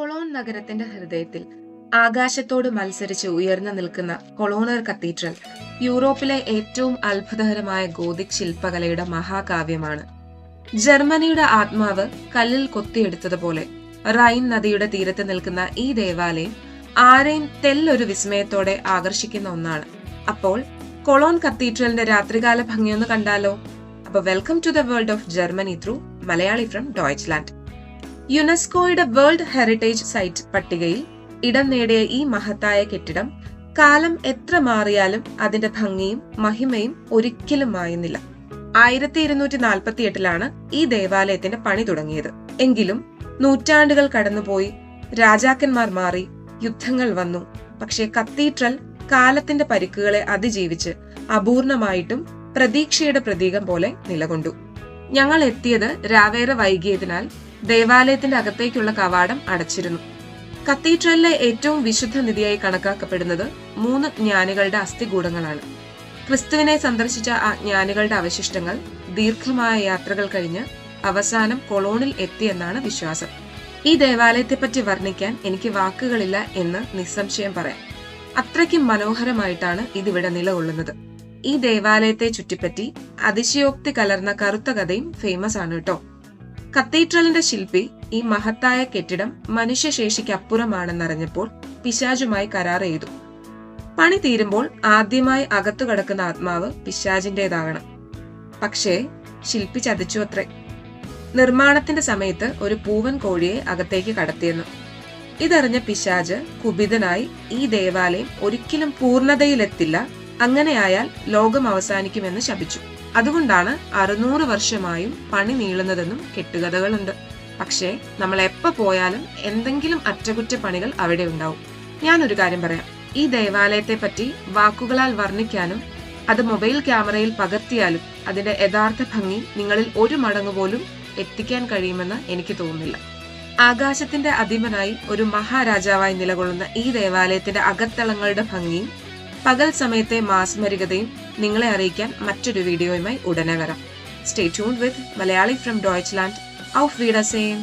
Cologne നഗരത്തിന്റെ ഹൃദയത്തിൽ ആകാശത്തോട് മത്സരിച്ച് ഉയർന്നു നിൽക്കുന്ന കൊളോണർ കത്തീഡ്രൽ യൂറോപ്പിലെ ഏറ്റവും അത്ഭുതകരമായ ഗോതിക് ശില്പകലയുടെ മഹാകാവ്യമാണ്. ജർമ്മനിയുടെ ആത്മാവ് കല്ലിൽ കൊത്തിയെടുത്തതുപോലെ റൈൻ നദിയുടെ തീരത്ത് നിൽക്കുന്ന ഈ ദേവാലയം ആരെയും തെല്ലൊരു വിസ്മയത്തോടെ ആകർഷിക്കുന്ന ഒന്നാണ്. അപ്പോൾ കൊളോൺ കത്തീഡ്രലിന്റെ രാത്രികാല ഭംഗിയൊന്ന് കണ്ടാലോ? അപ്പൊ welcome to the world of Germany through Malayali from Deutschland. യുനെസ്കോയുടെ വേൾഡ് ഹെറിറ്റേജ് സൈറ്റ് പട്ടികയിൽ ഇടം നേടിയ ഈ മഹത്തായ കെട്ടിടം കാലം എത്ര മാറിയാലും അതിന്റെ ഭംഗിയും മഹിമയും ഒരിക്കലും മായുന്നില്ല. 1248 ഈ ദേവാലയത്തിന്റെ പണി തുടങ്ങിയത്. എങ്കിലും നൂറ്റാണ്ടുകൾ കടന്നുപോയി, രാജാക്കന്മാർ മാറി, യുദ്ധങ്ങൾ വന്നു. പക്ഷേ കത്തീഡ്രൽ കാലത്തിന്റെ പരിക്കുകളെ അതിജീവിച്ച് അപൂർണമായിട്ടും പ്രതീക്ഷയുടെ പ്രതീകം പോലെ നിലകൊണ്ടു. ഞങ്ങൾ എത്തിയത് രാവേറെ വൈകിയതിനാൽ ദേവാലയത്തിന്റെ അകത്തേക്കുള്ള കവാടം അടച്ചിരുന്നു. കത്തീഡ്രലിലെ ഏറ്റവും വിശുദ്ധ നിധിയായി കണക്കാക്കപ്പെടുന്നത് 3 ജ്ഞാനികളുടെ അസ്ഥികൂടങ്ങളാണ്. ക്രിസ്തുവിനെ സന്ദർശിച്ച ആ ജ്ഞാനികളുടെ അവശിഷ്ടങ്ങൾ ദീർഘമായ യാത്രകൾ കഴിഞ്ഞ് അവസാനം കൊളോണിൽ എത്തിയെന്നാണ് വിശ്വാസം. ഈ ദേവാലയത്തെപ്പറ്റി വർണ്ണിക്കാൻ എനിക്ക് വാക്കുകളില്ല എന്ന് നിസ്സംശയം പറയാം. അത്രയ്ക്കും മനോഹരമായിട്ടാണ് ഇതിവിടെ നിലകൊള്ളുന്നത്. ഈ ദേവാലയത്തെ ചുറ്റിപ്പറ്റി അതിശയോക്തി കലർന്ന കറുത്ത കഥയും ഫേമസ് ആണ് കേട്ടോ. കത്തീഡ്രലിന്റെ ശില്പി ഈ മഹത്തായ കെട്ടിടം മനുഷ്യശേഷിക്ക് അപ്പുറമാണെന്നറിഞ്ഞപ്പോൾ പിശാചുമായി കരാർ ചെയ്തു. പണി തീരുമ്പോൾ ആദ്യമായി അകത്തു കടക്കുന്ന ആത്മാവ് പിശാചിന്റേതാകണം. പക്ഷേ ശില്പി ചതിച്ചു അത്രേ. നിർമ്മാണത്തിന്റെ സമയത്ത് ഒരു പൂവൻ കോഴിയെ അകത്തേക്ക് കടത്തിയെന്നു. ഇതറിഞ്ഞ പിശാച് കുപിതനായി ഈ ദേവാലയം ഒരിക്കലും പൂർണ്ണതയിലെത്തില്ല, അങ്ങനെയായാൽ ലോകം അവസാനിക്കുമെന്ന് ശപിച്ചു. അതുകൊണ്ടാണ് 600 വർഷമായും പണി നീളുന്നതെന്നും കെട്ടുകഥകളുണ്ട്. പക്ഷേ നമ്മൾ എപ്പോ പോയാലും എന്തെങ്കിലും അറ്റകുറ്റപ്പണികൾ അവിടെ ഉണ്ടാവും. ഞാനൊരു കാര്യം പറയാം, ഈ ദേവാലയത്തെ പറ്റി വാക്കുകളാൽ വർണ്ണിക്കാനും അത് മൊബൈൽ ക്യാമറയിൽ പകർത്തിയാലും അതിന്റെ യഥാർത്ഥ ഭംഗി നിങ്ങളിൽ 1 മടങ്ങ് പോലും എത്തിക്കാൻ കഴിയുമെന്ന് എനിക്ക് തോന്നുന്നില്ല. ആകാശത്തിന്റെ അധിപനായി ഒരു മഹാരാജാവായി നിലകൊള്ളുന്ന ഈ ദേവാലയത്തിന്റെ അകത്തളങ്ങളുടെ ഭംഗിയും പകൽ സമയത്തെ മാസ്മരികതയും നിങ്ങളെ അറിയിക്കാൻ മറ്റൊരു വീഡിയോയുമായി ഉടനെ വരാം. Stay tuned with Malayali from Deutschland. Auf Wiedersehen.